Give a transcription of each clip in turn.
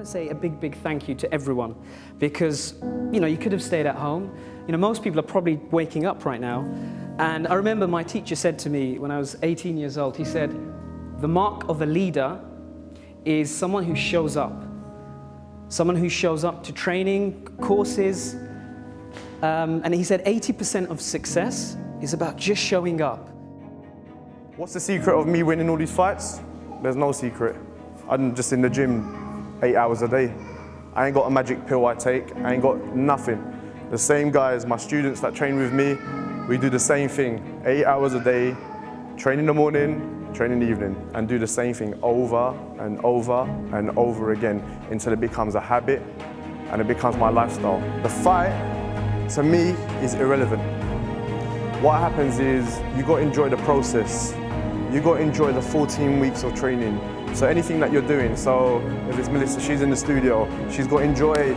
want to say a big thank you to everyone because, you could have stayed at home. Most people are probably waking up right now. And I remember my teacher said to me when I was 18 years old, he said, the mark of a leader is someone who shows up. Someone who shows up to training, courses. And he said 80% of success is about just showing up. What's the secret of me winning all these fights? There's no secret. I'm just in the gym 8 hours a day. I ain't got a magic pill I take. I ain't got nothing. The same guys, my students that train with me, we do the same thing. 8 hours a day, train in the morning, train in the evening, and do the same thing over and over and over again until it becomes a habit and it becomes my lifestyle. The fight, to me, is irrelevant. What happens is you got to enjoy the process. You got to enjoy the 14 weeks of training. So anything that you're doing, so if it's Melisa, she's in the studio, she's got to enjoy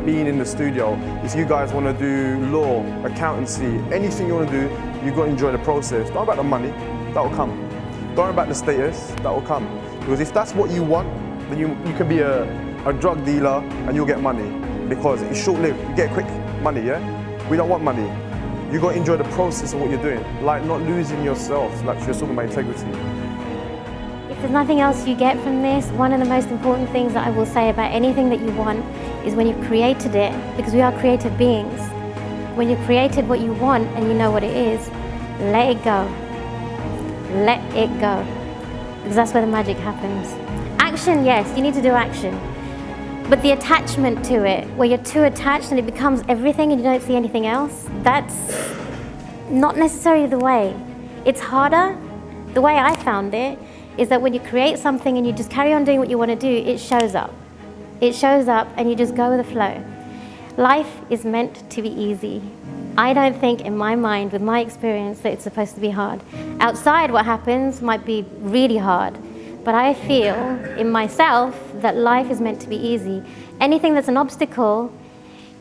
being in the studio. If you guys want to do law, accountancy, anything you want to do, you got to enjoy the process. Don't worry about the money, that will come. Don't worry about the status, that will come. Because if that's what you want, then you can be a drug dealer and you'll get money. Because it's short-lived, you get quick money, yeah? We don't want money. You got to enjoy the process of what you're doing, like not losing yourself, like you're talking about integrity. If there's nothing else you get from this, one of the most important things that I will say about anything that you want is when you've created it, because we are creative beings, when you've created what you want and you know what it is, let it go. Let it go. Because that's where the magic happens. Action, yes, you need to do action. But the attachment to it, where you're too attached and it becomes everything and you don't see anything else, that's not necessarily the way. It's harder. The way I found it is that when you create something and you just carry on doing what you want to do, it shows up. It shows up and you just go with the flow. Life is meant to be easy. I don't think in my mind, with my experience, that it's supposed to be hard. Outside, what happens might be really hard. But I feel in myself that life is meant to be easy. Anything that's an obstacle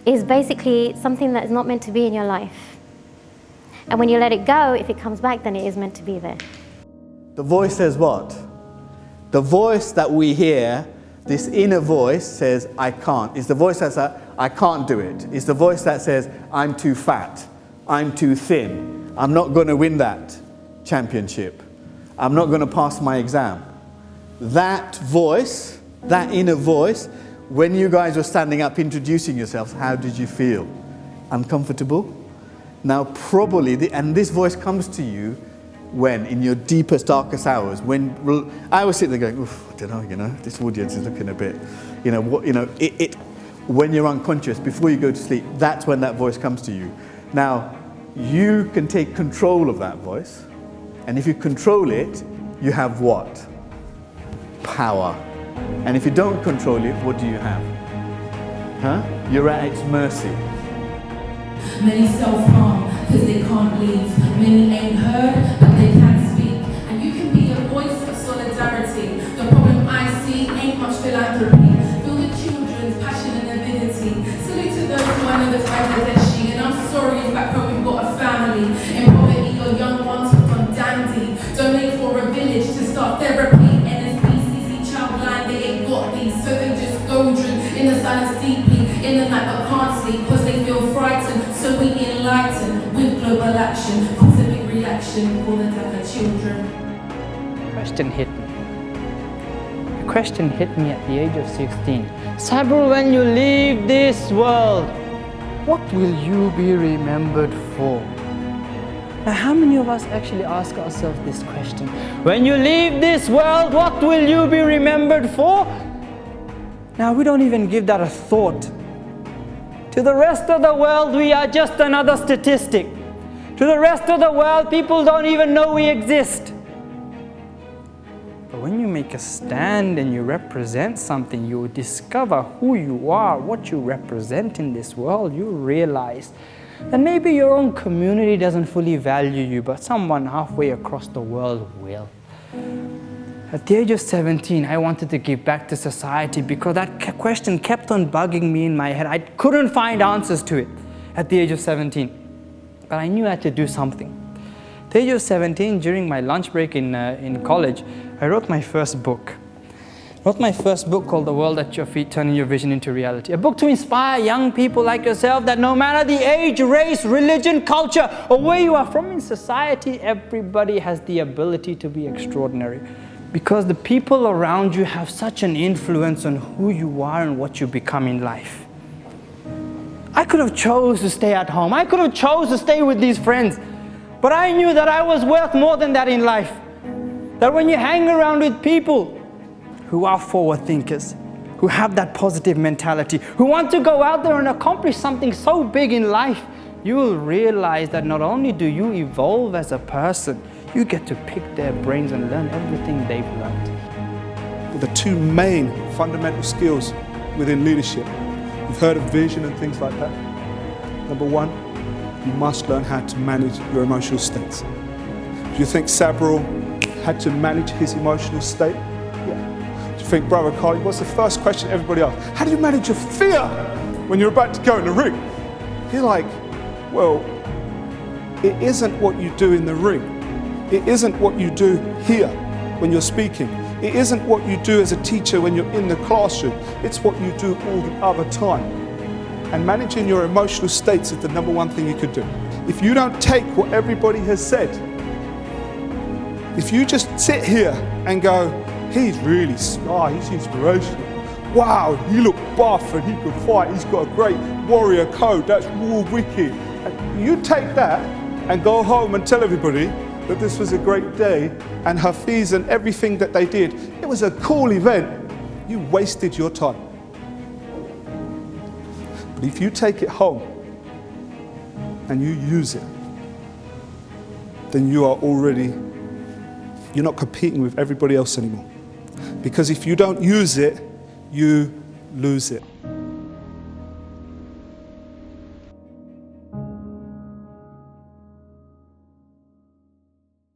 is basically something that is not meant to be in your life. And when you let it go, if it comes back, then it is meant to be there. The voice says what? The voice that we hear, this inner voice says, I can't. It's the voice that says, I can't do it. It's the voice that says, I'm too fat. I'm too thin. I'm not going to win that championship. I'm not going to pass my exam. That voice, that inner voice, when you guys were standing up introducing yourselves, how did you feel? Uncomfortable? Now probably, and this voice comes to you when, in your deepest, darkest hours, when I was sitting there going, oof, I don't know, this audience is looking a bit, when you're unconscious, before you go to sleep, that's when that voice comes to you. Now, you can take control of that voice, and if you control it, you have what? Power. And if you don't control it, what do you have? You're at its mercy. Many self-harm because they can't leave. Many ain't heard, but they can speak. And you can be a voice of solidarity. The problem I see ain't much philanthropy. Feel the children's passion and avidity. Salute to those who I know that's Bangladeshi. And I'm sorry if back home we've got a family. In poverty, your young ones hooked on dandy. Donate for a village to start therapy. NSPCC child line, they ain't got these. So they just go in the silence deeply. In the night but can't sleep because they feel frightened. So we enlighten with global action. Cause a big reaction for the Dhaka children. Question hit me. A question hit me at the age of 16. Sabirul, when you leave this world, what will you be remembered for? Now, how many of us actually ask ourselves this question? When you leave this world, what will you be remembered for? Now, we don't even give that a thought. To the rest of the world, we are just another statistic. To the rest of the world, people don't even know we exist. But when you make a stand and you represent something, you discover who you are, what you represent in this world. You realize that maybe your own community doesn't fully value you, but someone halfway across the world will. At the age of 17, I wanted to give back to society because that question kept on bugging me in my head. I couldn't find answers to it at the age of 17. But I knew I had to do something. At the age of 17, during my lunch break in college, I wrote my first book. wrote my first book called The World at Your Feet, Turning Your Vision into Reality. A book to inspire young people like yourself that no matter the age, race, religion, culture, or where you are from in society, everybody has the ability to be extraordinary. Because the people around you have such an influence on who you are and what you become in life. I could have chose to stay at home. I could have chose to stay with these friends. But I knew that I was worth more than that in life. That when you hang around with people who are forward thinkers, who have that positive mentality, who want to go out there and accomplish something so big in life, you will realize that not only do you evolve as a person, you get to pick their brains and learn everything they've learned. The two main fundamental skills within leadership. You've heard of vision and things like that. Number one, you must learn how to manage your emotional states. Do you think Sabirul had to manage his emotional state? Yeah. Do you think Brother Khalid, what's the first question everybody asks? How do you manage your fear when you're about to go in the ring? He's like, well, it isn't what you do in the ring. It isn't what you do here when you're speaking. It isn't what you do as a teacher when you're in the classroom. It's what you do all the other time. And managing your emotional states is the number one thing you could do. If you don't take what everybody has said, if you just sit here and go, he's really smart, he's inspirational. Wow, he looked buff and he could fight, he's got a great warrior code, that's real wicked. And you take that and go home and tell everybody that this was a great day and Hafiz and everything that they did, it was a cool event. You wasted your time. But if you take it home and you use it, then you are already, you're not competing with everybody else anymore. Because if you don't use it, you lose it.